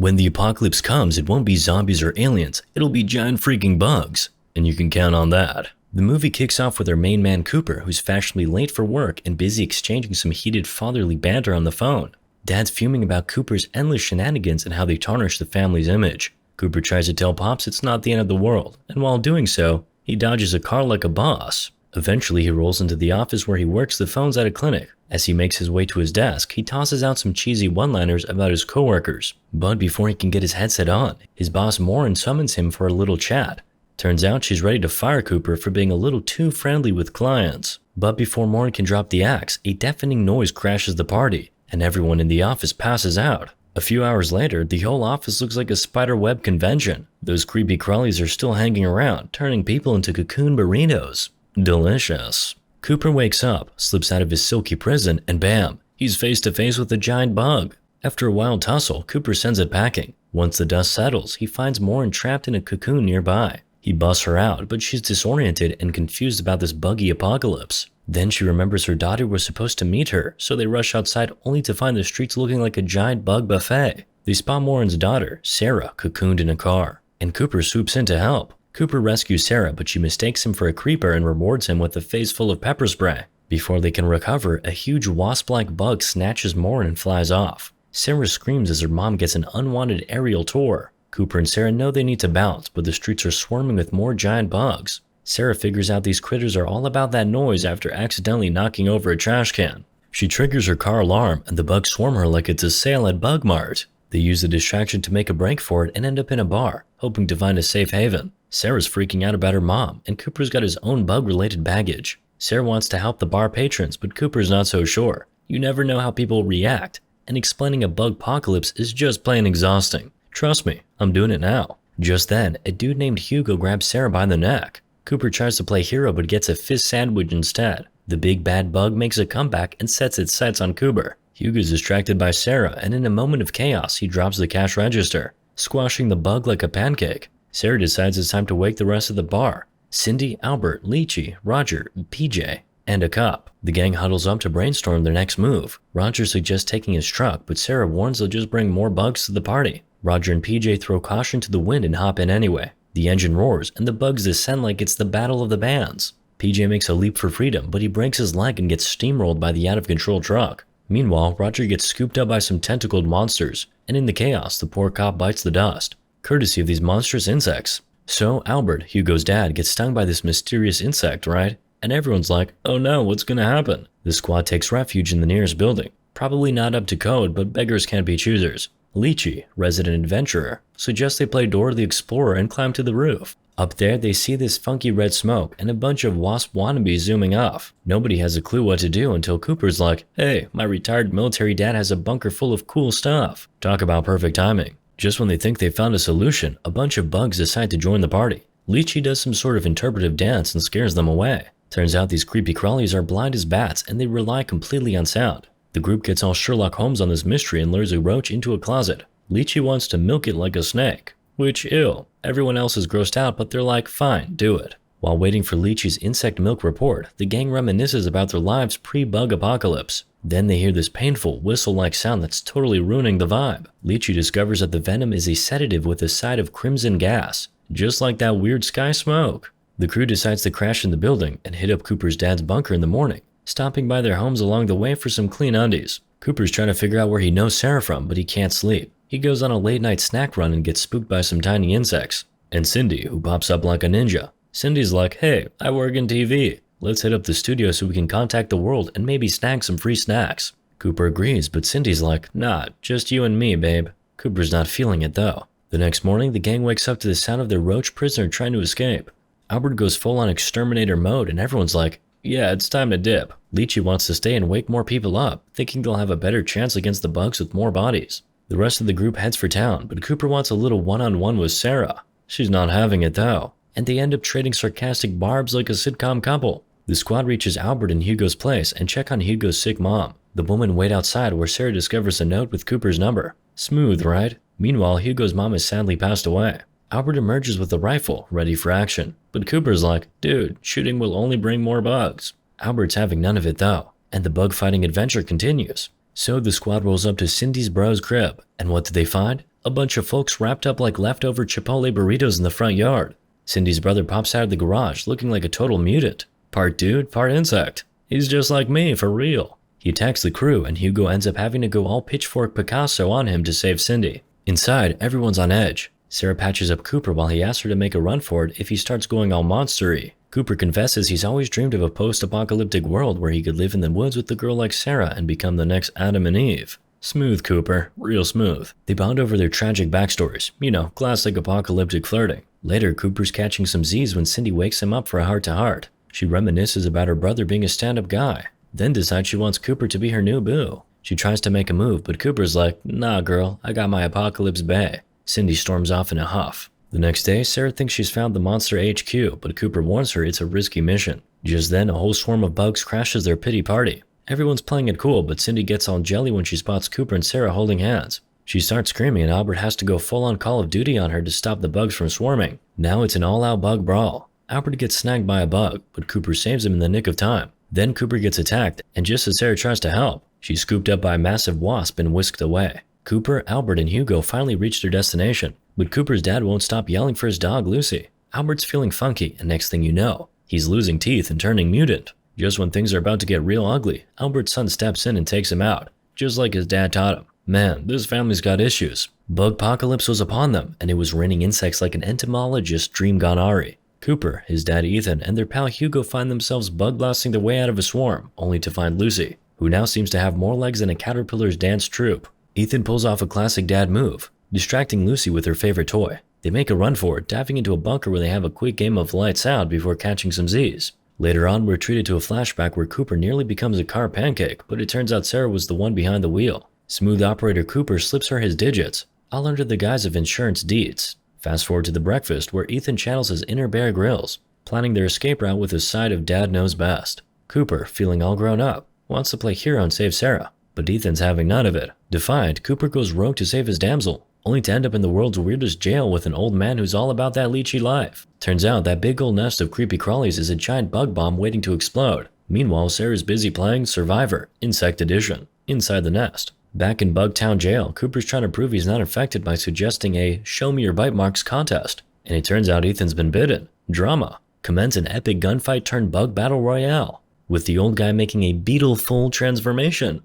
When the apocalypse comes, it won't be zombies or aliens, it'll be giant freaking bugs. And you can count on that. The movie kicks off with our main man Cooper, who's fashionably late for work and busy exchanging some heated fatherly banter on the phone. Dad's fuming about Cooper's endless shenanigans and how they tarnish the family's image. Cooper tries to tell Pops it's not the end of the world, and while doing so, he dodges a car like a boss. Eventually, he rolls into the office where he works the phones at a clinic. As he makes his way to his desk, he tosses out some cheesy one-liners about his coworkers. But before he can get his headset on, his boss Morin summons him for a little chat. Turns out she's ready to fire Cooper for being a little too friendly with clients. But before Morin can drop the axe, a deafening noise crashes the party, and everyone in the office passes out. A few hours later, the whole office looks like a spiderweb convention. Those creepy crawlies are still hanging around, turning people into cocoon burritos. Delicious. Cooper wakes up, slips out of his silky prison, and bam, he's face to face with a giant bug. After a wild tussle, Cooper sends it packing. Once the dust settles, he finds Morin trapped in a cocoon nearby. He busts her out, but she's disoriented and confused about this buggy apocalypse. Then she remembers her daughter was supposed to meet her, so they rush outside only to find the streets looking like a giant bug buffet. They spot Morin's daughter, Sarah, cocooned in a car, and Cooper swoops in to help. Cooper rescues Sarah, but she mistakes him for a creeper and rewards him with a face full of pepper spray. Before they can recover, a huge wasp-like bug snatches Morin and flies off. Sarah screams as her mom gets an unwanted aerial tour. Cooper and Sarah know they need to bounce, but the streets are swarming with more giant bugs. Sarah figures out these critters are all about that noise after accidentally knocking over a trash can. She triggers her car alarm, and the bugs swarm her like it's a sale at Bug Mart. They use the distraction to make a break for it and end up in a bar, hoping to find a safe haven. Sarah's freaking out about her mom, and Cooper's got his own bug-related baggage. Sarah wants to help the bar patrons, but Cooper's not so sure. You never know how people react, and explaining a bug apocalypse is just plain exhausting. Trust me, I'm doing it now. Just then, a dude named Hugo grabs Sarah by the neck. Cooper tries to play hero but gets a fist sandwich instead. The big bad bug makes a comeback and sets its sights on Cooper. Hugo's distracted by Sarah, and in a moment of chaos, he drops the cash register, squashing the bug like a pancake. Sarah decides it's time to wake the rest of the bar. Cindy, Albert, Lychee, Roger, PJ, and a cop. The gang huddles up to brainstorm their next move. Roger suggests taking his truck, but Sarah warns they'll just bring more bugs to the party. Roger and PJ throw caution to the wind and hop in anyway. The engine roars, and the bugs descend like it's the battle of the bands. PJ makes a leap for freedom, but he breaks his leg and gets steamrolled by the out-of-control truck. Meanwhile, Roger gets scooped up by some tentacled monsters, and in the chaos, the poor cop bites the dust, courtesy of these monstrous insects. So Albert, Hugo's dad, gets stung by this mysterious insect, right? And everyone's like, oh no, what's gonna happen? The squad takes refuge in the nearest building. Probably not up to code, but beggars can't be choosers. Lychee, resident adventurer, suggests they play Dora the Explorer and climb to the roof. Up there, they see this funky red smoke and a bunch of wasp wannabes zooming off. Nobody has a clue what to do until Cooper's like, hey, my retired military dad has a bunker full of cool stuff. Talk about perfect timing. Just when they think they found a solution, a bunch of bugs decide to join the party. Lychee does some sort of interpretive dance and scares them away. Turns out these creepy crawlies are blind as bats and they rely completely on sound. The group gets all Sherlock Holmes on this mystery and lures a roach into a closet. Lychee wants to milk it like a snake. Which, ew. Everyone else is grossed out, but they're like, fine, do it. While waiting for Lychee's insect milk report, the gang reminisces about their lives pre-bug apocalypse. Then they hear this painful, whistle-like sound that's totally ruining the vibe. Lychee discovers that the venom is a sedative with a side of crimson gas, just like that weird sky smoke. The crew decides to crash in the building and hit up Cooper's dad's bunker in the morning, stopping by their homes along the way for some clean undies. Cooper's trying to figure out where he knows Sarah from, but he can't sleep. He goes on a late-night snack run and gets spooked by some tiny insects. And Cindy, who pops up like a ninja. Cindy's like, hey, I work in TV. Let's hit up the studio so we can contact the world and maybe snag some free snacks. Cooper agrees, but Cindy's like, nah, just you and me, babe. Cooper's not feeling it though. The next morning, the gang wakes up to the sound of their roach prisoner trying to escape. Albert goes full-on exterminator mode and everyone's like, yeah, it's time to dip. Lychee wants to stay and wake more people up, thinking they'll have a better chance against the bugs with more bodies. The rest of the group heads for town, but Cooper wants a little one-on-one with Sarah. She's not having it though, and they end up trading sarcastic barbs like a sitcom couple. The squad reaches Albert and Hugo's place and check on Hugo's sick mom. The women wait outside where Sarah discovers a note with Cooper's number. Smooth, right? Meanwhile, Hugo's mom has sadly passed away. Albert emerges with a rifle, ready for action, but Cooper's like, dude, shooting will only bring more bugs. Albert's having none of it though, and the bug fighting adventure continues. So the squad rolls up to Cindy's bro's crib, and what do they find? A bunch of folks wrapped up like leftover Chipotle burritos in the front yard. Cindy's brother pops out of the garage looking like a total mutant. Part dude, part insect. He's just like me, for real. He attacks the crew, and Hugo ends up having to go all pitchfork Picasso on him to save Cindy. Inside, everyone's on edge. Sarah patches up Cooper while he asks her to make a run for it if he starts going all monster-y. Cooper confesses he's always dreamed of a post-apocalyptic world where he could live in the woods with a girl like Sarah and become the next Adam and Eve. Smooth, Cooper. Real smooth. They bond over their tragic backstories. You know, classic apocalyptic flirting. Later, Cooper's catching some Z's when Cindy wakes him up for a heart-to-heart. She reminisces about her brother being a stand-up guy, then decides she wants Cooper to be her new boo. She tries to make a move, but Cooper's like, nah girl, I got my apocalypse bae. Cindy storms off in a huff. The next day, Sarah thinks she's found the monster HQ, but Cooper warns her it's a risky mission. Just then, a whole swarm of bugs crashes their pity party. Everyone's playing it cool, but Cindy gets all jelly when she spots Cooper and Sarah holding hands. She starts screaming and Albert has to go full-on Call of Duty on her to stop the bugs from swarming. Now it's an all-out bug brawl. Albert gets snagged by a bug, but Cooper saves him in the nick of time. Then Cooper gets attacked, and just as Sarah tries to help, she's scooped up by a massive wasp and whisked away. Cooper, Albert, and Hugo finally reach their destination, but Cooper's dad won't stop yelling for his dog, Lucy. Albert's feeling funky, and next thing you know, he's losing teeth and turning mutant. Just when things are about to get real ugly, Albert's son steps in and takes him out, just like his dad taught him. Man, this family's got issues. Bugpocalypse was upon them, and it was raining insects like an entomologist's dream gone awry. Cooper, his dad Ethan, and their pal Hugo find themselves bug blasting their way out of a swarm, only to find Lucy, who now seems to have more legs than a caterpillar's dance troupe. Ethan pulls off a classic dad move, distracting Lucy with her favorite toy. They make a run for it, diving into a bunker where they have a quick game of lights out before catching some Z's. Later on, we're treated to a flashback where Cooper nearly becomes a car pancake, but it turns out Sarah was the one behind the wheel. Smooth operator Cooper slips her his digits, all under the guise of insurance deeds. Fast forward to the breakfast where Ethan channels his inner Bear Grylls, planning their escape route with a side of Dad Knows Best. Cooper, feeling all grown up, wants to play hero and save Sarah, but Ethan's having none of it. Defiant, Cooper goes rogue to save his damsel, only to end up in the world's weirdest jail with an old man who's all about that leechy life. Turns out that big old nest of creepy crawlies is a giant bug bomb waiting to explode. Meanwhile, Sarah's busy playing Survivor, Insect Edition, inside the nest. Back in Bugtown Jail, Cooper's trying to prove he's not infected by suggesting a show me your bite marks contest. And it turns out Ethan's been bitten. Drama. Commence an epic gunfight turned bug battle royale, with the old guy making a beetle full transformation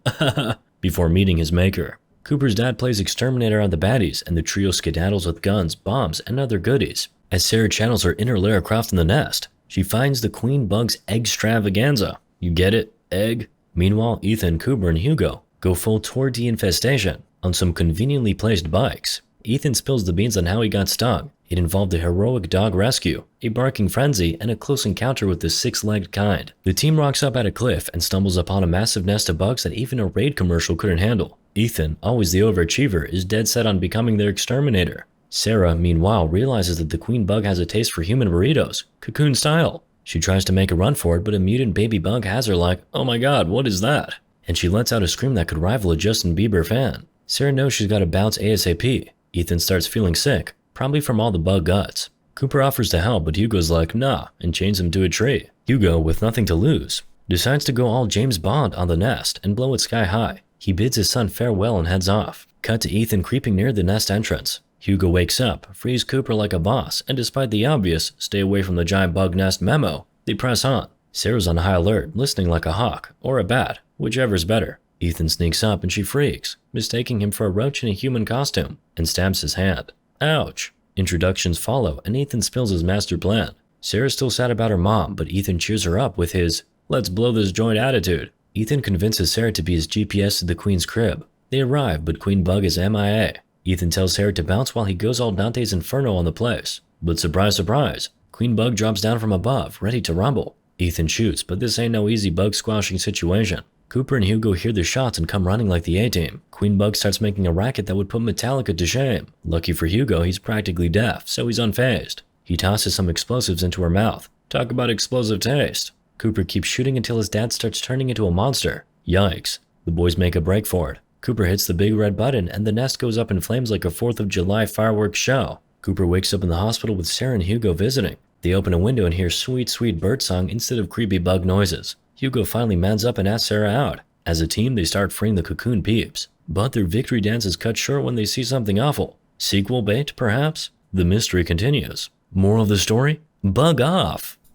before meeting his maker. Cooper's dad plays exterminator on the baddies, and the trio skedaddles with guns, bombs, and other goodies. As Sarah channels her inner Lara Croft in the nest, she finds the queen bug's extravaganza. You get it? Egg? Meanwhile, Ethan, Cooper, and Hugo go full tour de-infestation on some conveniently placed bikes. Ethan spills the beans on how he got stung. It involved a heroic dog rescue, a barking frenzy, and a close encounter with the six-legged kind. The team rocks up at a cliff and stumbles upon a massive nest of bugs that even a Raid commercial couldn't handle. Ethan, always the overachiever, is dead set on becoming their exterminator. Sarah, meanwhile, realizes that the queen bug has a taste for human burritos, cocoon style. She tries to make a run for it, but a mutant baby bug has her like, oh my god, what is that? And she lets out a scream that could rival a Justin Bieber fan. Sarah knows she's got to bounce ASAP. Ethan starts feeling sick, probably from all the bug guts. Cooper offers to help, but Hugo's like, nah, and chains him to a tree. Hugo, with nothing to lose, decides to go all James Bond on the nest and blow it sky high. He bids his son farewell and heads off. Cut to Ethan creeping near the nest entrance. Hugo wakes up, frees Cooper like a boss, and despite the obvious stay away from the giant bug nest memo, they press on. Sarah's on high alert, listening like a hawk, or a bat, whichever's better. Ethan sneaks up and she freaks, mistaking him for a roach in a human costume, and stabs his hand. Ouch. Introductions follow, and Ethan spills his master plan. Sarah's still sad about her mom, but Ethan cheers her up with his, let's blow this joint attitude. Ethan convinces Sarah to be his GPS to the Queen's crib. They arrive, but Queen Bug is MIA. Ethan tells Sarah to bounce while he goes all Dante's Inferno on the place. But surprise, surprise, Queen Bug drops down from above, ready to rumble. Ethan shoots, but this ain't no easy bug squashing situation. Cooper and Hugo hear the shots and come running like the A-Team. Queen Bug starts making a racket that would put Metallica to shame. Lucky for Hugo, he's practically deaf, so he's unfazed. He tosses some explosives into her mouth. Talk about explosive taste. Cooper keeps shooting until his dad starts turning into a monster. Yikes. The boys make a break for it. Cooper hits the big red button and the nest goes up in flames like a 4th of July fireworks show. Cooper wakes up in the hospital with Sarah and Hugo visiting. They open a window and hear sweet, sweet birdsong instead of creepy bug noises. Hugo finally mans up and asks Sarah out. As a team, they start freeing the cocoon peeps. But their victory dance is cut short when they see something awful. Sequel bait, perhaps? The mystery continues. Moral of the story? Bug off!